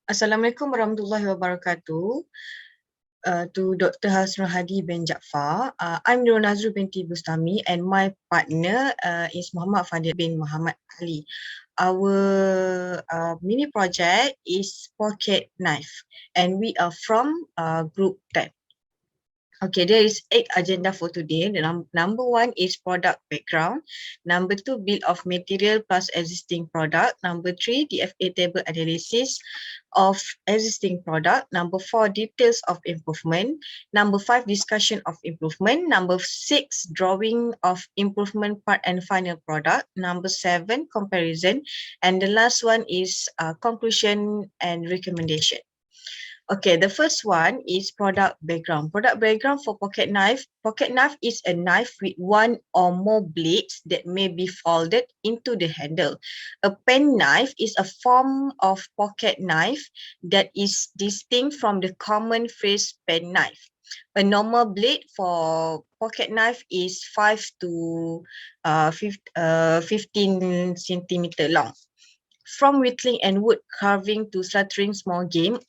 Assalamualaikum warahmatullahi wabarakatuh. To Dr. Hasrul Hadi bin Jaafar. I'm Nur Nazru binti Bustami and my partner is Muhammad Fadil bin Muhammad Ali. Our mini project is pocket knife and we are from group 10. Okay, there is 8 agenda for today. The number 1 is product background. Number 2, bill of material plus existing product. Number 3, DFA table analysis of existing product. Number 4, details of improvement. Number 5, discussion of improvement. Number 6, drawing of improvement part and final product. Number 7, comparison. And the last one is conclusion and recommendation. Okay, the first one is product background. Product background for pocket knife. Pocket knife is a knife with one or more blades that may be folded into the handle. A pen knife is a form of pocket knife that is distinct from the common phrase pen knife. A normal blade for pocket knife is 5 to 15 centimeter long. From whittling and wood carving to slaughtering small game,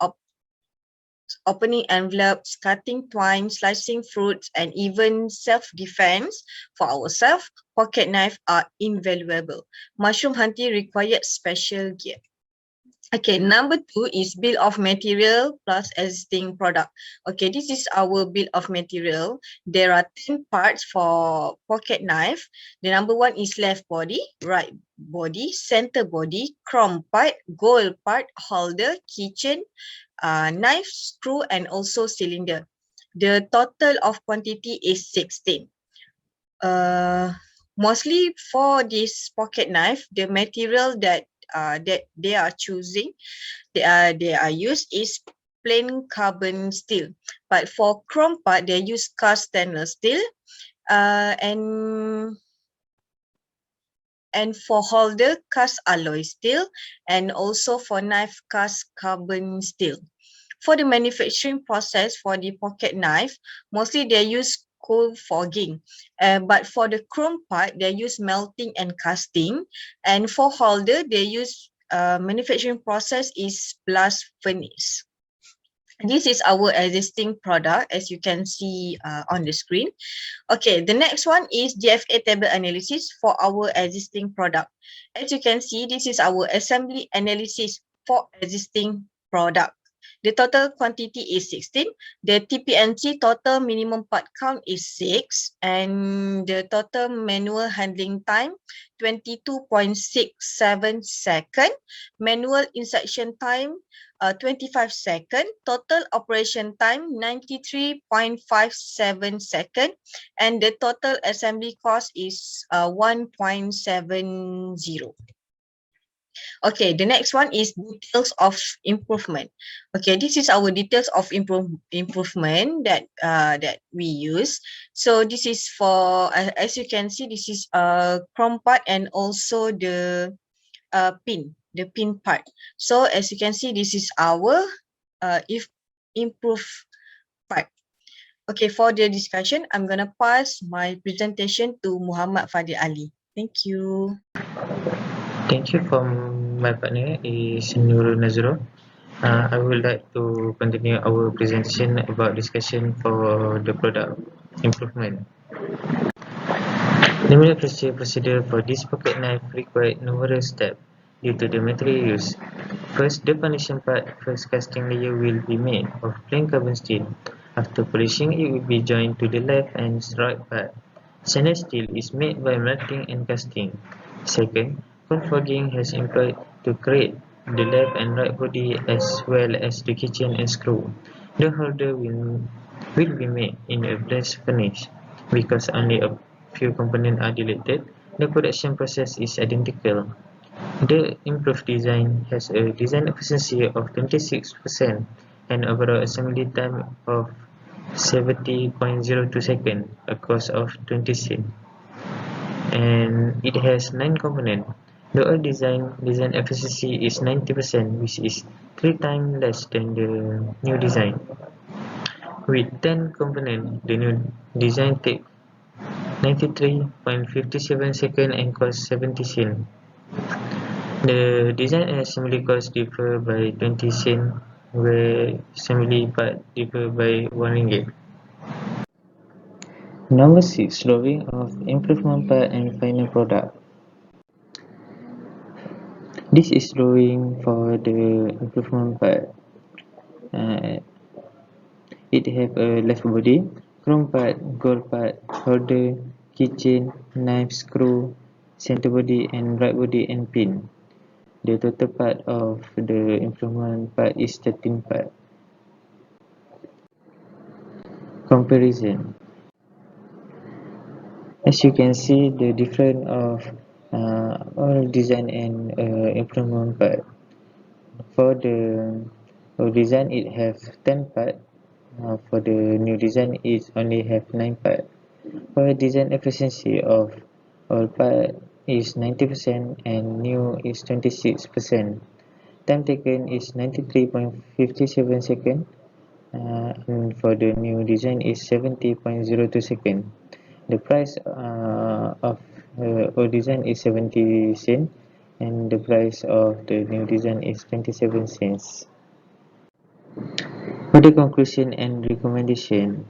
opening envelopes, cutting twine, slicing fruits, and even self-defense for ourselves, pocket knife are invaluable. Mushroom hunting required special gear. Okay, number 2 is bill of material plus existing product. Okay, this is our bill of material. There are 10 parts for pocket knife. The number 1 is left body, right body, center body, chrome part, gold part, holder, keychain, knife, screw, and also cylinder. The total of quantity is 16. Mostly for this pocket knife, the material that they are choosing, they are used is plain carbon steel. But for chrome part, they use cast stainless steel, and for holder, cast alloy steel, and also for knife, cast carbon steel. For the manufacturing process for the pocket knife, mostly they use coal fogging. But for the chrome part, they use melting and casting. And for holder, they use manufacturing process is blast furnace. This is our existing product, as you can see on the screen. Okay, the next one is DFA table analysis for our existing product. As you can see, this is our assembly analysis for existing product. The total quantity is 16. The TPNC total minimum part count is 6. And the total manual handling time, 22.67 seconds. Manual insertion time, 25 seconds. Total operation time, 93.57 seconds. And the total assembly cost is 1.70. Okay, the next one is details of improvement. Okay, this is our details of improvement that we use. So this is for as you can see, this is chrome part and also the pin part. So as you can see, this is our improve part. Okay, for the discussion, I'm gonna pass my presentation to Muhammad Fadil Ali. Thank you. Thank you. From my partner is Nurul Nazro. I would like to continue our presentation about discussion for the product improvement. The manufacturing procedure for this pocket knife required numerous steps due to the material used. First, the foundation part, first casting layer will be made of plain carbon steel. After polishing, it will be joined to the left and right part. Stainless steel is made by melting and casting. Second, confogging has employed to create the left and right body as well as the keychain and screw. The holder will be made in a blast furnace. Because only a few components are deleted, the production process is identical. The improved design has a design efficiency of 26% and overall assembly time of 70.02 seconds, a cost of 20 cents. And it has 9 components. The old design efficiency is 90%, which is 3 times less than the new design. With 10 components, the new design takes 93.57 seconds and costs 70 cents. The design and assembly costs differ by 20 cents, where assembly part differ by RM1. Number 6. Drawing of improvement part and final product. This is drawing for the improvement part. Uh, it have a left body, chrome part, gold part, holder, keychain, knife, screw, center body and right body and pin. The total part of the improvement part is 13 part. Comparison. As you can see, the difference of all design and improvement part. For the old design, it have 10 part. For the new design, it only have 9 part. For design efficiency of old part is 90% and new is 26%. Time taken is 93.57 seconds. And for the new design is 70.02 seconds. The price of old design is 70 cents and the price of the new design is 27 cents. For the conclusion and recommendation,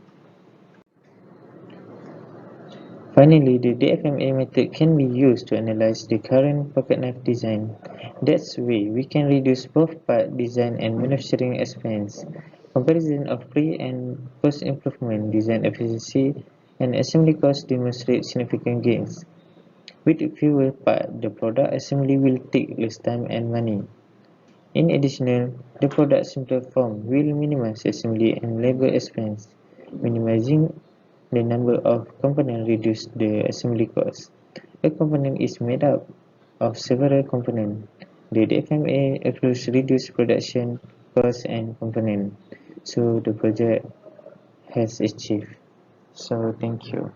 finally, the DFMA method can be used to analyze the current pocket knife design. That's way we can reduce both part design and manufacturing expense. Comparison of pre and post improvement design efficiency and assembly cost demonstrate significant gains. With fewer parts, the product assembly will take less time and money. In addition, the product's simpler form will minimize assembly and labor expense. Minimizing the number of components reduces the assembly cost. A component is made up of several components. The DFMA approach reduces production cost and component, so the project has achieved. So thank you.